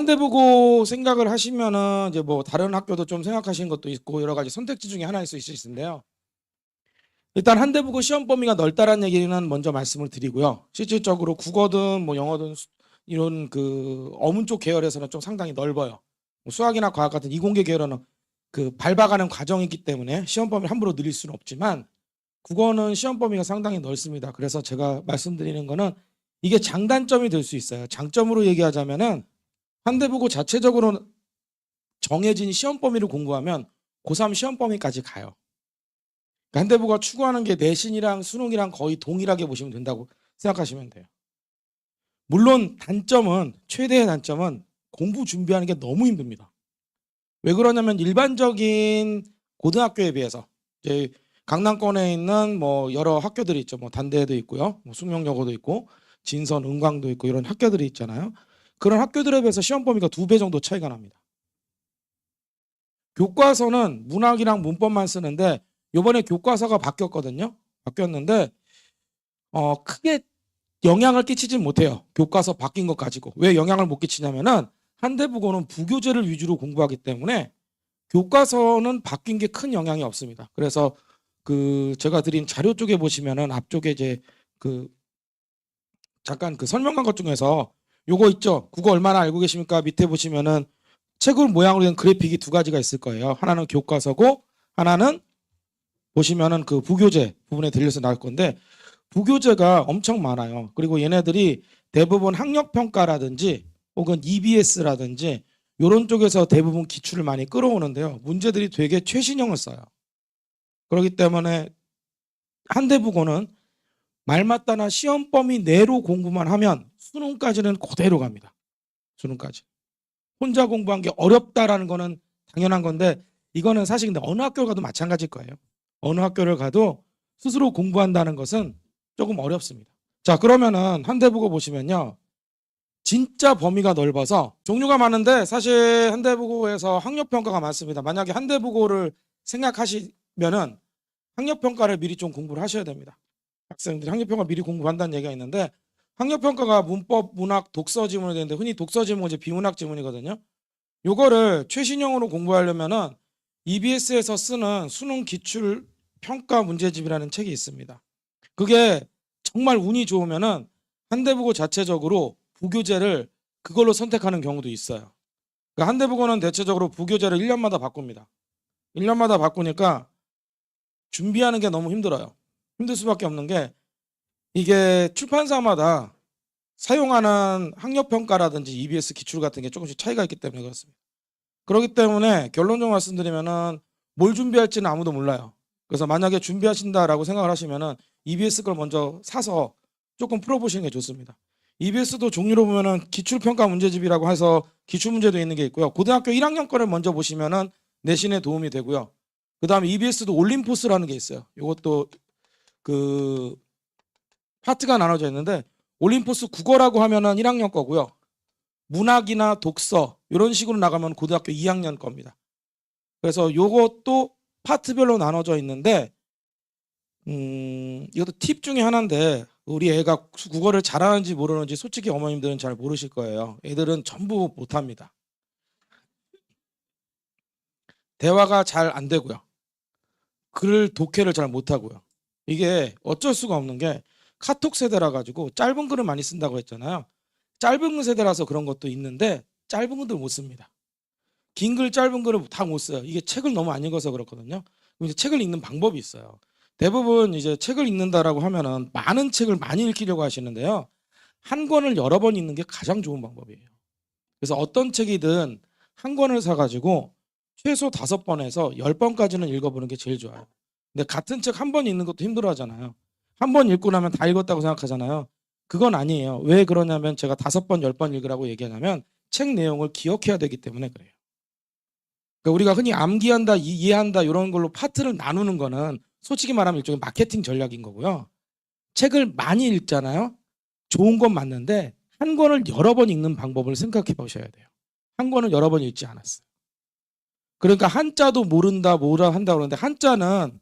한대 보고 생각을 하시면은 이제 뭐 다른 학교도 좀 생각하시는 것도 있고 여러 가지 선택지 중에 하나일 수 있을 텐데요. 일단 한대 보고 시험 범위가 넓다라는 얘기는 먼저 말씀을 드리고요. 실질적으로 국어든 뭐 영어든 이런 그 어문 쪽 계열에서는 좀 상당히 넓어요. 뭐 수학이나 과학 같은 이공계 계열은 그 밟아가는 과정이기 때문에 시험 범위를 함부로 늘릴 수는 없지만 국어는 시험 범위가 상당히 넓습니다. 그래서 제가 말씀드리는 거는 이게 장단점이 될 수 있어요. 장점으로 얘기하자면은 한대보고 자체적으로 정해진 시험 범위를 공부하면 고3 시험 범위까지 가요. 그러니까 한대보가 추구하는 게 내신이랑 수능이랑 거의 동일하게 보시면 된다고 생각하시면 돼요. 물론 단점은 최대의 단점은 공부 준비하는 게 너무 힘듭니다. 왜 그러냐면 일반적인 고등학교에 비해서 이제 강남권에 있는 뭐 여러 학교들이 있죠. 뭐 단대도 있고요. 뭐 숙명여고도 있고 진선, 은광도 있고 이런 학교들이 있잖아요. 그런 학교들에 비해서 시험 범위가 2배 정도 차이가 납니다. 교과서는 문학이랑 문법만 쓰는데 이번에 교과서가 바뀌었거든요. 바뀌었는데 크게 영향을 끼치지 못해요. 교과서 바뀐 것 가지고. 왜 영향을 못 끼치냐면은 한대부고는 부교재를 위주로 공부하기 때문에 교과서는 바뀐 게 큰 영향이 없습니다. 그래서 그 제가 드린 자료 쪽에 보시면은 앞쪽에 이제 그 잠깐 그 설명한 것 중에서 요거 있죠. 국어 얼마나 알고 계십니까? 밑에 보시면은 책을 모양으로 된 그래픽이 2가지가 있을 거예요. 하나는 교과서고 하나는 보시면은 그 부교재 부분에 들려서 나올 건데 부교재가 엄청 많아요. 그리고 얘네들이 대부분 학력평가라든지 혹은 EBS라든지 이런 쪽에서 대부분 기출을 많이 끌어오는데요. 문제들이 되게 최신형을 써요. 그렇기 때문에 한대부고는 말맞다나 시험 범위 내로 공부만 하면 수능까지는 그대로 갑니다. 수능까지. 혼자 공부한 게 어렵다라는 거는 당연한 건데 이거는 사실 근데 어느 학교를 가도 마찬가지일 거예요. 어느 학교를 가도 스스로 공부한다는 것은 조금 어렵습니다. 자, 그러면은 한대부고 보시면요. 진짜 범위가 넓어서 종류가 많은데 사실 한대부고에서 학력평가가 많습니다. 만약에 한대부고를 생각하시면은 학력평가를 미리 좀 공부를 하셔야 됩니다. 학생들이 학력평가 미리 공부한다는 얘기가 있는데 학력평가가 문법, 문학, 독서 지문이 되는데 흔히 독서 지문은 이제 비문학 지문이거든요. 요거를 최신형으로 공부하려면은 EBS에서 쓰는 수능 기출 평가 문제집이라는 책이 있습니다. 그게 정말 운이 좋으면은 한대부고 자체적으로 부교재를 그걸로 선택하는 경우도 있어요. 그러니까 한대부고는 대체적으로 부교재를 1년마다 바꿉니다. 1년마다 바꾸니까 준비하는 게 너무 힘들어요. 힘들 수밖에 없는 게 이게 출판사마다 사용하는 학력평가라든지 EBS 기출 같은 게 조금씩 차이가 있기 때문에 그렇습니다. 그렇기 때문에 결론적으로 말씀드리면은 뭘 준비할지는 아무도 몰라요. 그래서 만약에 준비하신다라고 생각을 하시면은 EBS 걸 먼저 사서 조금 풀어보시는 게 좋습니다. EBS도 종류로 보면은 기출평가 문제집이라고 해서 기출문제도 있는 게 있고요. 고등학교 1학년 거를 먼저 보시면은 내신에 도움이 되고요. 그 다음에 EBS도 올림포스라는 게 있어요. 이것도 그 파트가 나눠져 있는데 올림포스 국어라고 하면은 1학년 거고요. 문학이나 독서 이런 식으로 나가면 고등학교 2학년 겁니다. 그래서 요것도 파트별로 나눠져 있는데 이것도 팁 중에 하나인데 우리 애가 국어를 잘하는지 모르는지 솔직히 어머님들은 잘 모르실 거예요. 애들은 전부 못합니다. 대화가 잘 안 되고요. 글 독해를 잘 못하고요. 이게 어쩔 수가 없는 게 카톡 세대라 가지고 짧은 글을 많이 쓴다고 했잖아요. 짧은 세대라서 그런 것도 있는데 짧은 글도 못 씁니다. 긴 글, 짧은 글을 다 못 써요. 이게 책을 너무 안 읽어서 그렇거든요. 그럼 이제 책을 읽는 방법이 있어요. 대부분 이제 책을 읽는다라고 하면은 많은 책을 많이 읽히려고 하시는데요. 한 권을 여러 번 읽는 게 가장 좋은 방법이에요. 그래서 어떤 책이든 한 권을 사가지고 최소 5번에서 10번까지는 읽어보는 게 제일 좋아요. 근데 같은 책 한 번 읽는 것도 힘들어 하잖아요. 한 번 읽고 나면 다 읽었다고 생각하잖아요. 그건 아니에요. 왜 그러냐면 제가 5번, 10번 읽으라고 얘기하냐면 책 내용을 기억해야 되기 때문에 그래요. 그러니까 우리가 흔히 암기한다, 이해한다 이런 걸로 파트를 나누는 거는 솔직히 말하면 일종의 마케팅 전략인 거고요. 책을 많이 읽잖아요. 좋은 건 맞는데 한 권을 여러 번 읽는 방법을 생각해 보셔야 돼요. 한 권을 여러 번 읽지 않았어요. 그러니까 한자도 모른다, 뭐라 한다 그러는데 한자는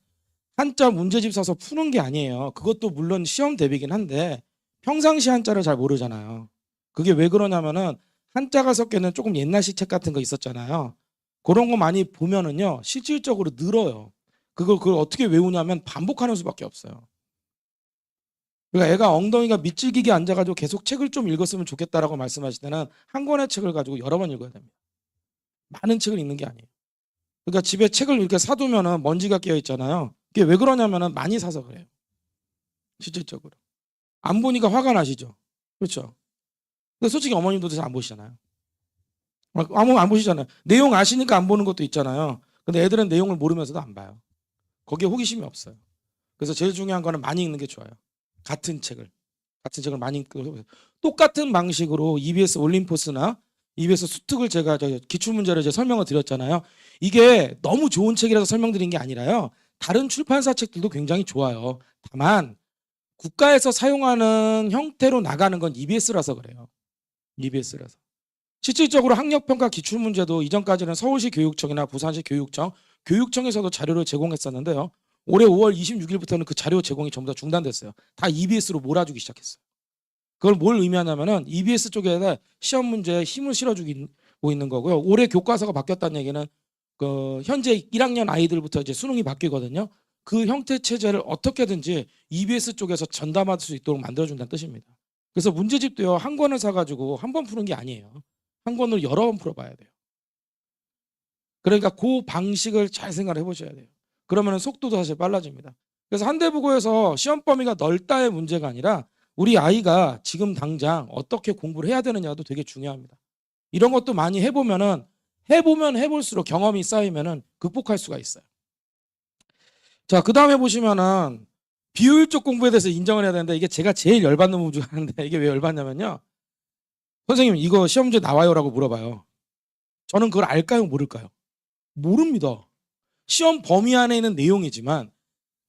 한자 문제집 사서 푸는 게 아니에요. 그것도 물론 시험 대비긴 한데 평상시 한자를 잘 모르잖아요. 그게 왜 그러냐면은 한자가 섞여 있는 조금 옛날식 책 같은 거 있었잖아요. 그런 거 많이 보면은요, 실질적으로 늘어요. 그걸 어떻게 외우냐면 반복하는 수밖에 없어요. 그러니까 애가 엉덩이가 밑질기게 앉아가지고 계속 책을 좀 읽었으면 좋겠다라고 말씀하실 때는 한 권의 책을 가지고 여러 번 읽어야 됩니다. 많은 책을 읽는 게 아니에요. 그러니까 집에 책을 이렇게 사두면은 먼지가 끼어 있잖아요. 그게 왜 그러냐면은 많이 사서 그래요. 실질적으로. 안 보니까 화가 나시죠. 그렇죠. 근데 솔직히 어머님도 잘 안 보시잖아요. 아무 안 보시잖아요. 내용 아시니까 안 보는 것도 있잖아요. 근데 애들은 내용을 모르면서도 안 봐요. 거기에 호기심이 없어요. 그래서 제일 중요한 거는 많이 읽는 게 좋아요. 같은 책을 많이 읽고 똑같은 방식으로 EBS 올림포스나 EBS 수특을 제가 기출문제를 이제 설명을 드렸잖아요. 이게 너무 좋은 책이라서 설명드린 게 아니라요. 다른 출판사 책들도 굉장히 좋아요. 다만 국가에서 사용하는 형태로 나가는 건 EBS라서 그래요. EBS라서. 실질적으로 학력평가 기출문제도 이전까지는 서울시 교육청이나 부산시 교육청에서도 자료를 제공했었는데요. 올해 5월 26일부터는 그 자료 제공이 전부 다 중단됐어요. 다 EBS로 몰아주기 시작했어요. 그걸 뭘 의미하냐면은 EBS 쪽에다 시험 문제에 힘을 실어주고 있는 거고요. 올해 교과서가 바뀌었다는 얘기는 그 현재 1학년 아이들부터 이제 수능이 바뀌거든요. 그 형태 체제를 어떻게든지 EBS 쪽에서 전담할 수 있도록 만들어준다는 뜻입니다. 그래서 문제집도요, 한 권을 사가지고 한 번 푸는 게 아니에요. 한 권을 여러 번 풀어봐야 돼요. 그러니까 그 방식을 잘 생각을 해보셔야 돼요. 그러면 속도도 사실 빨라집니다. 그래서 한대부고에서 시험 범위가 넓다의 문제가 아니라 우리 아이가 지금 당장 어떻게 공부를 해야 되느냐도 되게 중요합니다. 이런 것도 많이 해보면 해볼수록 경험이 쌓이면은 극복할 수가 있어요. 자, 그 다음에 보시면은 비효율적 공부에 대해서 인정을 해야 되는데 이게 제가 제일 열받는 부분 중 하나인데 이게 왜 열받냐면요. 선생님 이거 시험 문제 나와요라고 물어봐요. 저는 그걸 알까요 모를까요? 모릅니다. 시험 범위 안에 있는 내용이지만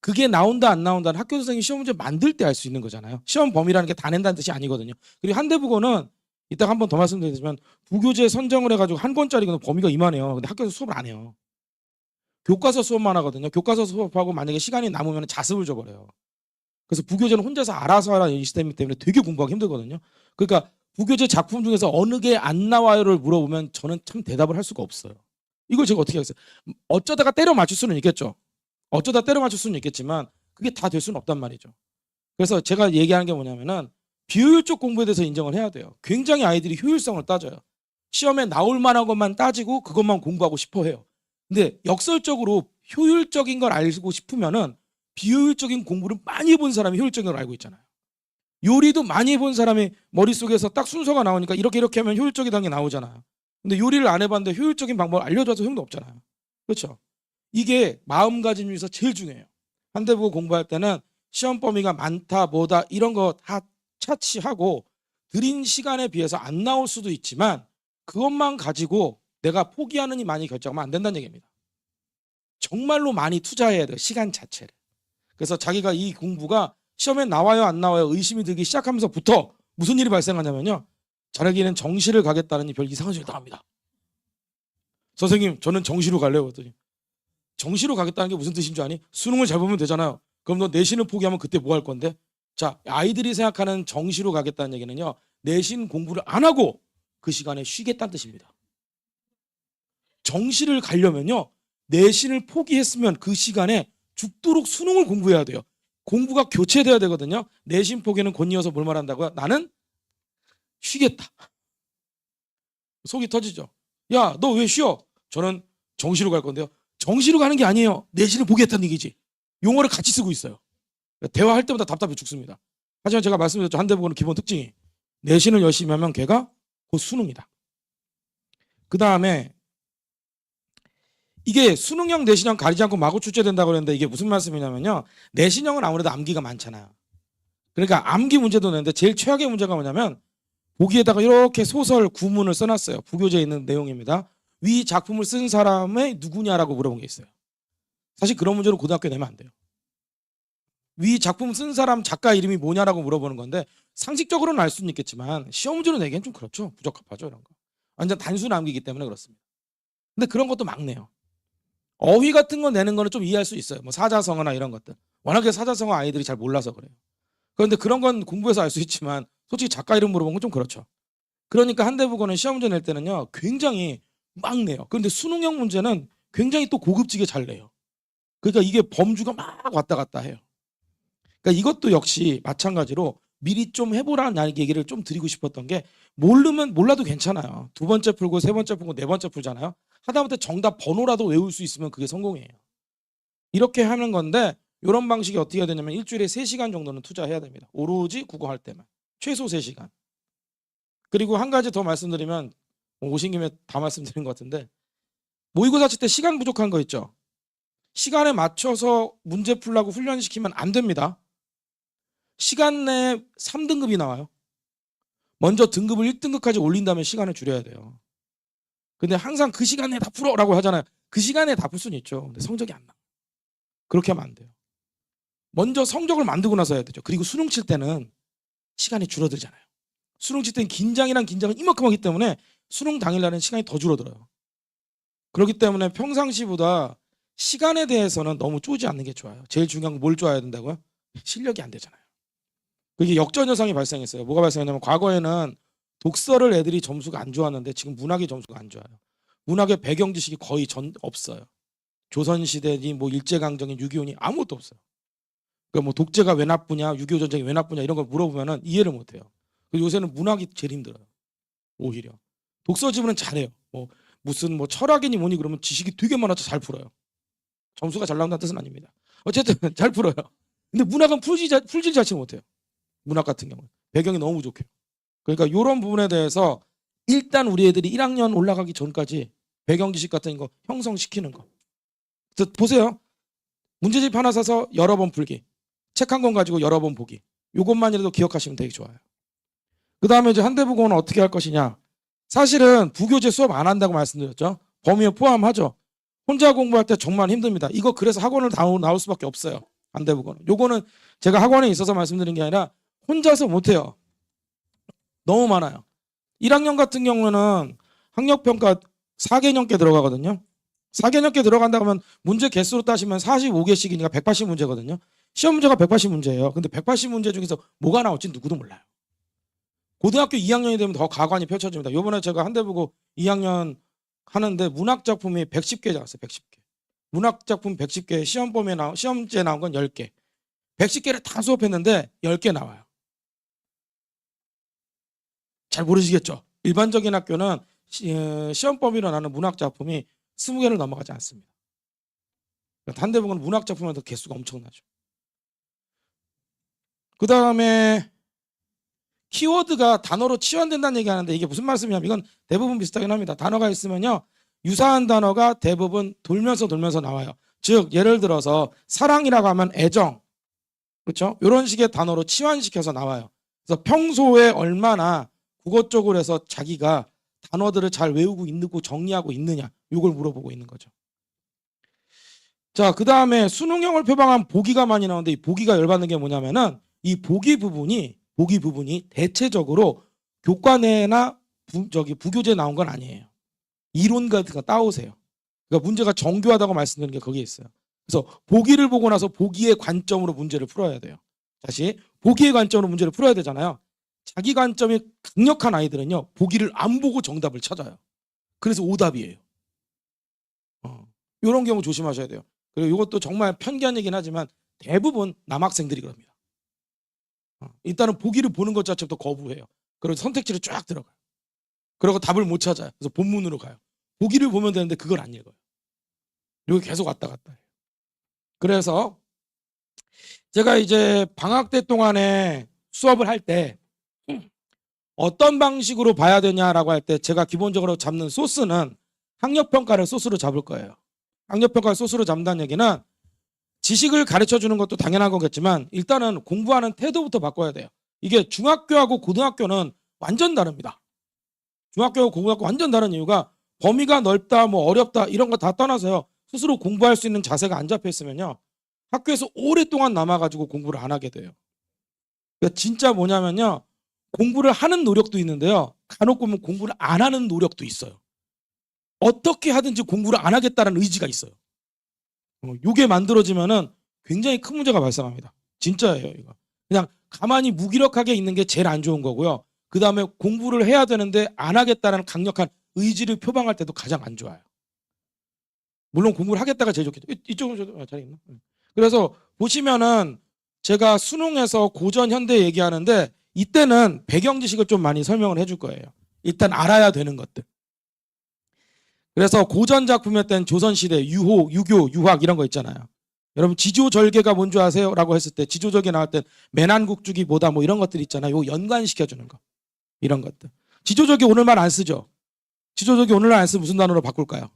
그게 나온다 안 나온다는 학교 선생님이 시험 문제 만들 때 알 수 있는 거잖아요. 시험 범위라는 게 다 낸다는 뜻이 아니거든요. 그리고 한대부고는 이따가 한 번 더 말씀드리지만 부교재 선정을 해가지고 한 권짜리는 범위가 이만해요. 근데 학교에서 수업을 안 해요. 교과서 수업만 하거든요. 교과서 수업하고 만약에 시간이 남으면 자습을 줘버려요. 그래서 부교재는 혼자서 알아서 하라는 이 시스템이기 때문에 되게 공부하기 힘들거든요. 그러니까 부교재 작품 중에서 어느 게 안 나와요를 물어보면 저는 참 대답을 할 수가 없어요. 이걸 제가 어떻게 하겠어요? 어쩌다가 때려 맞출 수는 있겠죠. 어쩌다 때려 맞출 수는 있겠지만 그게 다 될 수는 없단 말이죠. 그래서 제가 얘기하는 게 뭐냐면은 비효율적 공부에 대해서 인정을 해야 돼요. 굉장히 아이들이 효율성을 따져요. 시험에 나올 만한 것만 따지고 그것만 공부하고 싶어 해요. 근데 역설적으로 효율적인 걸 알고 싶으면은 비효율적인 공부를 많이 해본 사람이 효율적인 걸 알고 있잖아요. 요리도 많이 해본 사람이 머릿속에서 딱 순서가 나오니까 이렇게 하면 효율적이라는 게 나오잖아요. 근데 요리를 안 해봤는데 효율적인 방법을 알려줘서 소용도 없잖아요. 그렇죠? 이게 마음가짐 중에서 제일 중요해요. 한대부고 공부할 때는 시험 범위가 많다 뭐다 이런 거 다 차치하고 드린 시간에 비해서 안 나올 수도 있지만 그것만 가지고 내가 포기하느니 많이 결정하면 안 된다는 얘기입니다. 정말로 많이 투자해야 돼요. 시간 자체를. 그래서 자기가 이 공부가 시험에 나와요 안 나와요 의심이 들기 시작하면서부터 무슨 일이 발생하냐면요. 자기는 정시를 가겠다는 별 이상한 소리를 당합니다. 선생님 저는 정시로 갈래요. 그랬더니 정시로 가겠다는 게 무슨 뜻인 줄 아니? 수능을 잘 보면 되잖아요. 그럼 너 내신을 포기하면 그때 뭐 할 건데? 자, 아이들이 생각하는 정시로 가겠다는 얘기는요. 내신 공부를 안 하고 그 시간에 쉬겠다는 뜻입니다. 정시를 가려면요. 내신을 포기했으면 그 시간에 죽도록 수능을 공부해야 돼요. 공부가 교체돼야 되거든요. 내신 포기는 곧이어서 뭘 말한다고요? 나는 쉬겠다. 속이 터지죠. 야, 너 왜 쉬어? 저는 정시로 갈 건데요. 정시로 가는 게 아니에요. 내신을 보겠다는 얘기지. 용어를 같이 쓰고 있어요. 대화할 때마다 답답해 죽습니다. 하지만 제가 말씀드렸죠. 한대부고는 기본 특징이 내신을 열심히 하면 걔가 곧 수능이다. 그 다음에 이게 수능형 내신형 가리지 않고 마구 출제된다고 그랬는데 이게 무슨 말씀이냐면요. 내신형은 아무래도 암기가 많잖아요. 그러니까 암기 문제도 내는데 제일 최악의 문제가 뭐냐면 보기에다가 이렇게 소설 구문을 써놨어요. 부교재에 있는 내용입니다. 위 작품을 쓴 사람의 누구냐라고 물어본 게 있어요. 사실 그런 문제로 고등학교에 내면 안 돼요. 위 작품 쓴 사람 작가 이름이 뭐냐라고 물어보는 건데 상식적으로는 알 수는 있겠지만 시험 문제로 내기엔 좀 그렇죠. 부적합하죠. 이런 거. 완전 단순 암기이기 때문에 그렇습니다. 근데 그런 것도 막 내요. 어휘 같은 거 내는 거는 좀 이해할 수 있어요. 뭐 사자성어나 이런 것들. 워낙에 사자성어 아이들이 잘 몰라서 그래요. 그런데 그런 건 공부해서 알 수 있지만 솔직히 작가 이름 물어보는 건 좀 그렇죠. 그러니까 한대부고는 시험 문제 낼 때는요 굉장히 막 내요. 그런데 수능형 문제는 굉장히 또 고급지게 잘 내요. 그러니까 이게 범주가 막 왔다 갔다 해요. 그러니까 이것도 역시 마찬가지로 미리 좀 해보라는 얘기를 좀 드리고 싶었던 게, 모르면 몰라도 괜찮아요. 두 번째 풀고 세 번째 풀고 네 번째 풀잖아요. 하다못해 정답 번호라도 외울 수 있으면 그게 성공이에요. 이렇게 하는 건데, 이런 방식이 어떻게 해야 되냐면 일주일에 3시간 정도는 투자해야 됩니다. 오로지 국어 할 때만. 최소 3시간. 그리고 한 가지 더 말씀드리면, 오신 김에 다 말씀드린 것 같은데, 모의고사 칠 때 시간 부족한 거 있죠. 시간에 맞춰서 문제 풀라고 훈련시키면 안 됩니다. 시간 내에 3등급이 나와요. 먼저 등급을 1등급까지 올린 다음에 시간을 줄여야 돼요. 근데 항상 그 시간에 다 풀어라고 하잖아요. 그 시간에 다 풀 수는 있죠. 근데 성적이 안 나. 그렇게 하면 안 돼요. 먼저 성적을 만들고 나서 해야 되죠. 그리고 수능 칠 때는 시간이 줄어들잖아요. 수능 칠 때는 긴장이란 긴장은 이만큼 하기 때문에 수능 당일날은 시간이 더 줄어들어요. 그렇기 때문에 평상시보다 시간에 대해서는 너무 쪼지 않는 게 좋아요. 제일 중요한 건 뭘 쪼아야 된다고요? 실력이 안 되잖아요. 그게 역전 현상이 발생했어요. 뭐가 발생했냐면, 과거에는 독서를 애들이 점수가 안 좋았는데 지금 문학의 점수가 안 좋아요. 문학의 배경 지식이 거의 없어요. 조선시대니 뭐 일제강점기 6.25니 아무것도 없어요. 그러니까 뭐 독재가 왜 나쁘냐, 6.25 전쟁이 왜 나쁘냐 이런 걸 물어보면은 이해를 못 해요. 요새는 문학이 제일 힘들어요. 오히려. 독서 지문은 잘해요. 뭐 무슨 뭐 철학이니 뭐니 그러면 지식이 되게 많아서 잘 풀어요. 점수가 잘 나온다는 뜻은 아닙니다. 어쨌든 잘 풀어요. 근데 문학은 풀질 자체 못해요. 문학 같은 경우는 배경이 너무 부족해요. 그러니까 이런 부분에 대해서 일단 우리 애들이 1학년 올라가기 전까지 배경 지식 같은 거 형성시키는 거. 보세요. 문제집 하나 사서 여러 번 풀기. 책 한 권 가지고 여러 번 보기. 이것만이라도 기억하시면 되게 좋아요. 그 다음에 이제 한대부고는 어떻게 할 것이냐. 사실은 부교재 수업 안 한다고 말씀드렸죠. 범위에 포함하죠. 혼자 공부할 때 정말 힘듭니다. 이거 그래서 학원을 나올 수밖에 없어요. 한대부고는. 요거는 제가 학원에 있어서 말씀드린 게 아니라 혼자서 못해요. 너무 많아요. 1학년 같은 경우는 학력평가 4개년께 들어가거든요. 4개년께 들어간다고 하면 문제 개수로 따시면 45개씩이니까 180문제거든요. 시험 문제가 180문제예요. 근데 180문제 중에서 뭐가 나올지 누구도 몰라요. 고등학교 2학년이 되면 더 가관이 펼쳐집니다. 요번에 제가 한대부고 2학년 하는데 문학 작품이 110개 나왔어요. 110개. 문학 작품 110개, 시험지에 나온 건 10개. 110개를 다 수업했는데 10개 나와요. 잘 모르시겠죠? 일반적인 학교는 시험 범위로 나는 문학 작품이 20개를 넘어가지 않습니다. 한대부고는 문학 작품은 더 개수가 엄청나죠. 그 다음에 키워드가 단어로 치환된다는 얘기 하는데, 이게 무슨 말씀이냐면 이건 대부분 비슷하긴 합니다. 단어가 있으면요 유사한 단어가 대부분 돌면서 나와요. 즉 예를 들어서 사랑이라고 하면 애정, 그렇죠? 이런 식의 단어로 치환시켜서 나와요. 그래서 평소에 얼마나 국어 쪽으로 해서 자기가 단어들을 잘 외우고 있고 정리하고 있느냐, 이걸 물어보고 있는 거죠. 자, 그 다음에 수능형을 표방한 보기가 많이 나오는데, 이 보기가 열받는 게 뭐냐면은 이 보기 부분이 대체적으로 교과 내나 부교재에 나온 건 아니에요. 이론 같은 거 따오세요. 그러니까 문제가 정교하다고 말씀드리는 게 거기에 있어요. 그래서 보기를 보고 나서 보기의 관점으로 문제를 풀어야 돼요. 다시 보기의 관점으로 문제를 풀어야 되잖아요. 자기 관점이 강력한 아이들은요 보기를 안 보고 정답을 찾아요. 그래서 오답이에요. 이런 경우 조심하셔야 돼요. 그리고 이것도 정말 편견이긴 하지만 대부분 남학생들이 그럽니다. 일단은 보기를 보는 것 자체부터 거부해요. 그리고 선택지를 쫙 들어가요. 그리고 답을 못 찾아요. 그래서 본문으로 가요. 보기를 보면 되는데 그걸 안 읽어요. 여기 계속 왔다 갔다 해요. 그래서 제가 이제 방학 때 동안에 수업을 할 때 어떤 방식으로 봐야 되냐라고 할 때 제가 기본적으로 잡는 소스는 학력평가를 소스로 잡을 거예요. 학력평가를 소스로 잡는다는 얘기는 지식을 가르쳐 주는 것도 당연한 거겠지만 일단은 공부하는 태도부터 바꿔야 돼요. 이게 중학교하고 고등학교는 완전 다릅니다. 중학교하고 고등학교 완전 다른 이유가 범위가 넓다, 뭐 어렵다 이런 거 다 떠나서요. 스스로 공부할 수 있는 자세가 안 잡혀 있으면요. 학교에서 오랫동안 남아가지고 공부를 안 하게 돼요. 그러니까 진짜 뭐냐면요. 공부를 하는 노력도 있는데요. 간혹 보면 공부를 안 하는 노력도 있어요. 어떻게 하든지 공부를 안 하겠다는 의지가 있어요. 이게 만들어지면은 굉장히 큰 문제가 발생합니다. 진짜예요, 이거. 그냥 가만히 무기력하게 있는 게 제일 안 좋은 거고요. 그 다음에 공부를 해야 되는데 안 하겠다는 강력한 의지를 표방할 때도 가장 안 좋아요. 물론 공부를 하겠다가 제일 좋겠죠. 이쪽은 잘 있나? 그래서 보시면은 제가 수능에서 고전 현대 얘기하는데 이때는 배경 지식을 좀 많이 설명을 해줄 거예요. 일단 알아야 되는 것들. 그래서 고전 작품에 땐 조선시대, 유호, 유교, 유학 이런 거 있잖아요. 여러분 지조절개가 뭔지 아세요? 라고 했을 때 지조절개 나올 때 매난국주기 뭐다 뭐 이런 것들 있잖아요. 요거 연관시켜주는 거. 이런 것들. 지조절개 오늘만 안 쓰죠. 지조절개 오늘날 안 쓰면 무슨 단어로 바꿀까요?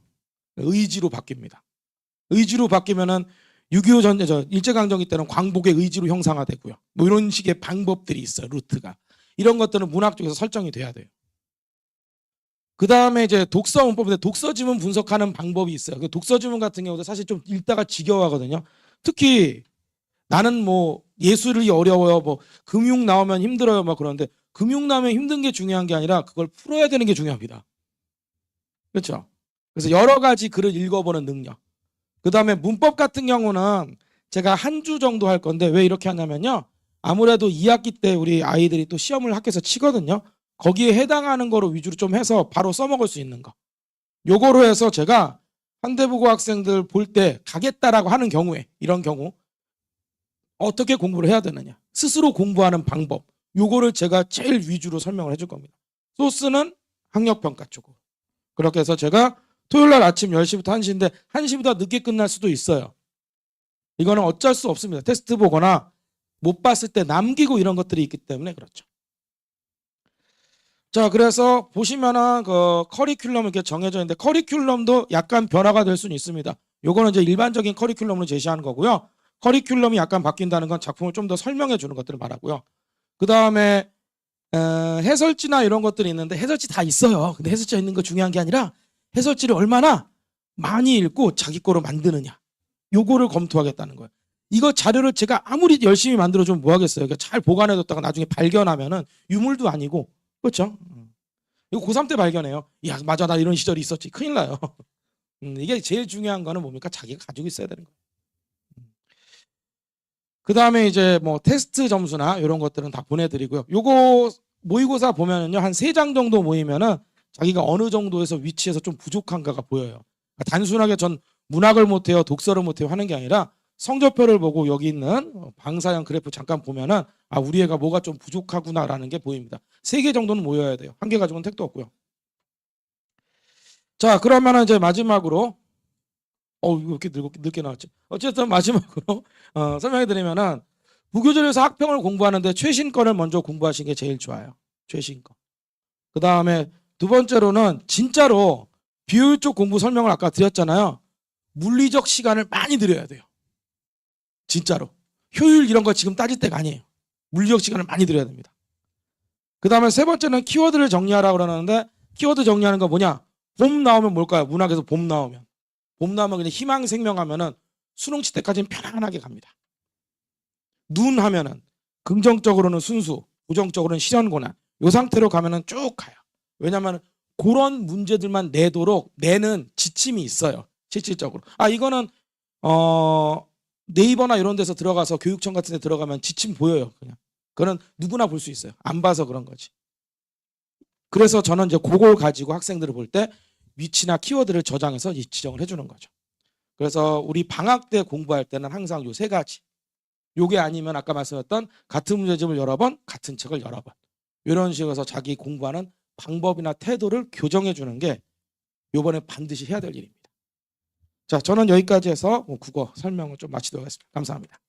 의지로 바뀝니다. 의지로 바뀌면은 6.25 전쟁, 일제강점기 때는 광복의 의지로 형상화되고요. 뭐 이런 식의 방법들이 있어요. 루트가. 이런 것들은 문학 쪽에서 설정이 돼야 돼요. 그 다음에 이제 독서 문법인데 독서 지문 분석하는 방법이 있어요. 그 독서 지문 같은 경우도 사실 좀 읽다가 지겨워하거든요. 특히 나는 뭐 예술이 어려워요. 뭐 금융 나오면 힘들어요. 막 그러는데 금융 나오면 힘든 게 중요한 게 아니라 그걸 풀어야 되는 게 중요합니다. 그렇죠? 그래서 여러 가지 글을 읽어보는 능력. 그 다음에 문법 같은 경우는 제가 한 주 정도 할 건데 왜 이렇게 하냐면요. 아무래도 2학기 때 우리 아이들이 또 시험을 학교에서 치거든요. 거기에 해당하는 거로 위주로 좀 해서 바로 써먹을 수 있는 거. 요거로 해서 제가 현대부고 학생들 볼 때 가겠다라고 하는 경우에 이런 경우 어떻게 공부를 해야 되느냐. 스스로 공부하는 방법. 요거를 제가 제일 위주로 설명을 해줄 겁니다. 소스는 학력평가 쪽으로. 그렇게 해서 제가 토요일날 아침 10시부터 1시인데 1시보다 늦게 끝날 수도 있어요. 이거는 어쩔 수 없습니다. 테스트 보거나 못 봤을 때 남기고 이런 것들이 있기 때문에 그렇죠. 자, 그래서 보시면은 그 커리큘럼 이렇게 정해져 있는데 커리큘럼도 약간 변화가 될 수는 있습니다. 요거는 이제 일반적인 커리큘럼으로 제시하는 거고요. 커리큘럼이 약간 바뀐다는 건 작품을 좀 더 설명해 주는 것들을 말하고요. 그 다음에 해설지나 이런 것들이 있는데 해설지 다 있어요. 근데 해설지가 있는 거 중요한 게 아니라 해설지를 얼마나 많이 읽고 자기 거로 만드느냐. 요거를 검토하겠다는 거예요. 이거 자료를 제가 아무리 열심히 만들어주면 뭐 하겠어요. 그러니까 잘 보관해뒀다가 나중에 발견하면은 유물도 아니고 그렇죠. 이거 고3 때 발견해요. 야 맞아 나 이런 시절이 있었지. 큰일 나요. 이게 제일 중요한 거는 뭡니까? 자기가 가지고 있어야 되는 거예요. 그 다음에 이제 뭐 테스트 점수나 이런 것들은 다 보내드리고요. 요거 모의고사 보면은요 한 3장 정도 모이면은 자기가 어느 정도에서 위치에서 좀 부족한가가 보여요. 그러니까 단순하게 전 문학을 못해요, 독서를 못해요 하는 게 아니라 성적표를 보고 여기 있는 방사형 그래프 잠깐 보면은 아 우리 애가 뭐가 좀 부족하구나라는 게 보입니다. 3개 정도는 모여야 돼요. 1개 가지고는 택도 없고요. 자 그러면은 이제 마지막으로 이거 왜 이렇게 늦게 나왔지? 어쨌든 마지막으로 설명해 드리면은 무교절에서 학평을 공부하는데 최신권을 먼저 공부하시는 게 제일 좋아요. 최신권. 그 다음에 두 번째로는 진짜로 비효율적 공부 설명을 아까 드렸잖아요. 물리적 시간을 많이 들여야 돼요. 진짜로. 효율 이런 거 지금 따질 때가 아니에요. 물리적 시간을 많이 들여야 됩니다. 그 다음에 세 번째는 키워드를 정리하라고 그러는데 키워드 정리하는 거 뭐냐? 봄 나오면 뭘까요? 문학에서 봄 나오면. 봄 나오면 그냥 희망 생명하면은 수능 칠 때까지는 편안하게 갑니다. 눈 하면은 긍정적으로는 순수, 부정적으로는 실현고난. 이 상태로 가면은 쭉 가요. 왜냐하면 그런 문제들만 내도록 내는 지침이 있어요. 실질적으로. 이거는 네이버나 이런 데서 들어가서 교육청 같은 데 들어가면 지침 보여요. 그냥. 그건 누구나 볼 수 있어요. 안 봐서 그런 거지. 그래서 저는 이제 그걸 가지고 학생들을 볼 때 위치나 키워드를 저장해서 지정을 해주는 거죠. 그래서 우리 방학 때 공부할 때는 항상 요 3가지. 요게 아니면 아까 말씀했던 같은 문제집을 여러 번, 같은 책을 여러 번. 이런 식으로 해서 자기 공부하는 방법이나 태도를 교정해 주는 게 요번에 반드시 해야 될 일입니다. 자, 저는 여기까지 해서 국어 설명을 좀 마치도록 하겠습니다. 감사합니다.